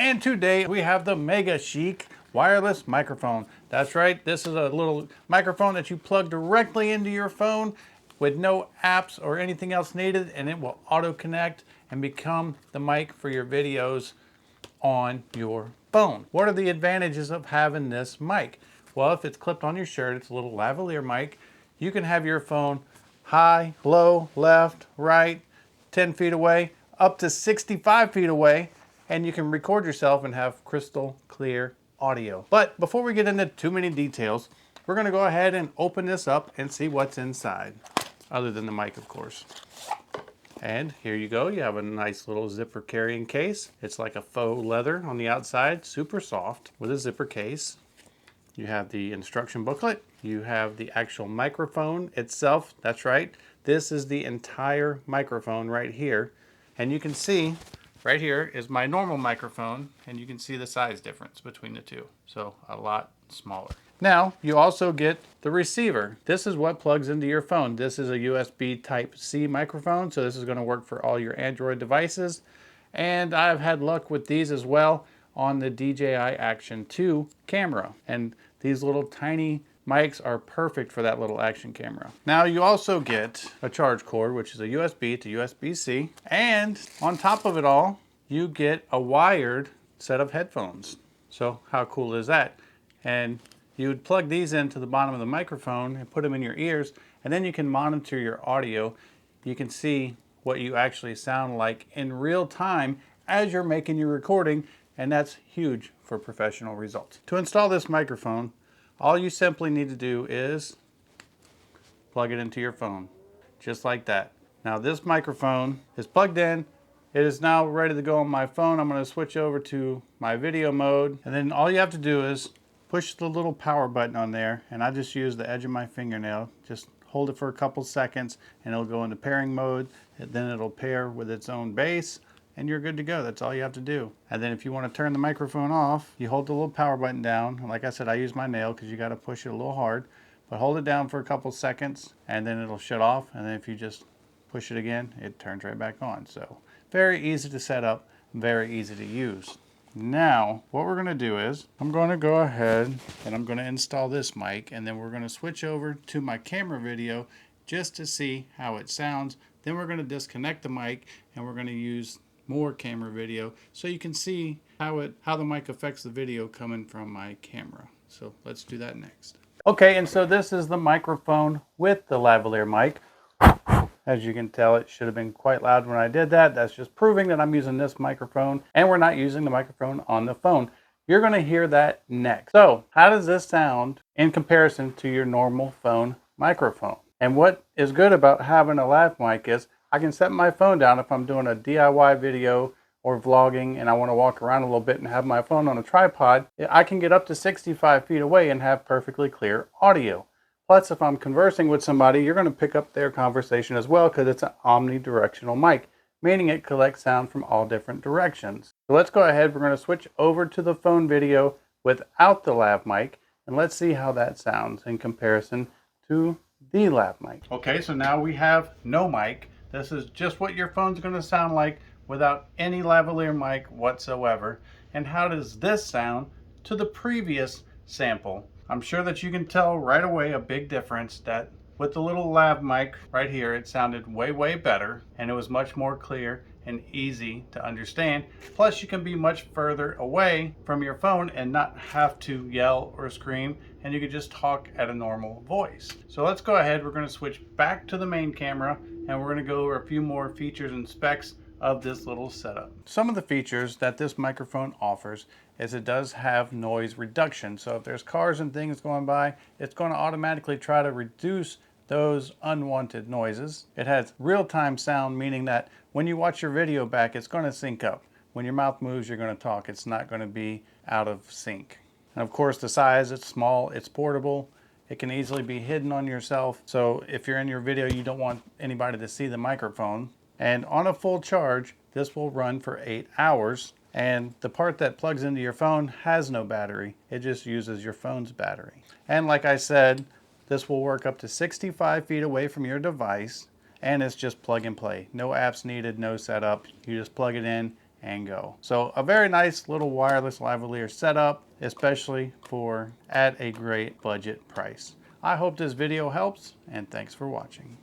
And today we have the MegaChic wireless microphone. That's right, this is a little microphone that you plug directly into your phone with no apps or anything else needed, and it will auto connect and become the mic for your videos on your phone. What are the advantages of having this mic? Well, if it's clipped on your shirt, it's a little lavalier mic. You can have your phone high, low, left, right, 10 feet away, up to 65 feet away, and you can record yourself and have crystal clear audio. But before we get into too many details, we're gonna go ahead and open this up and see what's inside, other than the mic, of course. And here you go, you have a nice little zipper carrying case. It's like a faux leather on the outside, super soft, with a zipper case. You have the instruction booklet. You have the actual microphone itself. That's right, this is the entire microphone right here. And you can see, right here is my normal microphone, and you can see the size difference between the two. So a lot smaller. Now, you also get the receiver. This is what plugs into your phone. This is a USB Type-C microphone, so this is gonna work for all your Android devices. And I've had luck with these as well on the DJI Action 2 camera. And these little tiny mics are perfect for that little action camera. Now you also get a charge cord, which is a USB to USB-C. And on top of it all, you get a wired set of headphones. So how cool is that? And you would plug these into the bottom of the microphone and put them in your ears, and then you can monitor your audio. You can see what you actually sound like in real time as you're making your recording, and that's huge for professional results. To install this microphone, all you simply need to do is plug it into your phone, just like that. Now this microphone is plugged in. It is now ready to go on my phone. I'm going to switch over to my video mode, and then all you have to do is push the little power button on there, and I just use the edge of my fingernail. Just hold it for a couple seconds and it'll go into pairing mode, and then it'll pair with its own bass, and you're good to go. That's all you have to do. And then if you want to turn the microphone off, you hold the little power button down. And like I said, I use my nail because you got to push it a little hard, but hold it down for a couple seconds and then it'll shut off. And then if you just push it again, it turns right back on. So very easy to set up, very easy to use. Now, what we're gonna do is, I'm gonna go ahead and I'm gonna install this mic, and then we're gonna switch over to my camera video just to see how it sounds. Then we're gonna disconnect the mic and we're gonna use more camera video so you can see how the mic affects the video coming from my camera. So let's do that next. Okay, and so this is the microphone with the lavalier mic. As you can tell, it should have been quite loud when I did that. That's just proving that I'm using this microphone and we're not using the microphone on the phone. You're going to hear that next. So how does this sound in comparison to your normal phone microphone? And what is good about having a lav mic is I can set my phone down if I'm doing a DIY video or vlogging and I want to walk around a little bit and have my phone on a tripod. I can get up to 65 feet away and have perfectly clear audio. Plus, if I'm conversing with somebody, you're going to pick up their conversation as well because it's an omnidirectional mic, meaning it collects sound from all different directions. So let's go ahead. We're going to switch over to the phone video without the lav mic, and let's see how that sounds in comparison to the lav mic. Okay, so now we have no mic. This is just what your phone's going to sound like without any lavalier mic whatsoever. And how does this sound to the previous sample? I'm sure that you can tell right away a big difference that with the little lav mic right here, it sounded way better, and it was much more clear and easy to understand. Plus, you can be much further away from your phone and not have to yell or scream, and you can just talk at a normal voice. So let's go ahead. We're going to switch back to the main camera, and we're going to go over a few more features and specs of this little setup. Some of the features that this microphone offers is it does have noise reduction. So if there's cars and things going by, it's going to automatically try to reduce those unwanted noises. It has real-time sound, meaning that when you watch your video back, it's going to sync up. When your mouth moves, you're going to talk. It's not going to be out of sync. And of course, the size, it's small, it's portable. It can easily be hidden on yourself. So if you're in your video, you don't want anybody to see the microphone. And on a full charge, this will run for 8 hours. And the part that plugs into your phone has no battery. It just uses your phone's battery. And like I said, this will work up to 65 feet away from your device, and it's just plug and play. No apps needed, no setup. You just plug it in and go. So a very nice little wireless lavalier setup, especially for at a great budget price. I hope this video helps, and thanks for watching.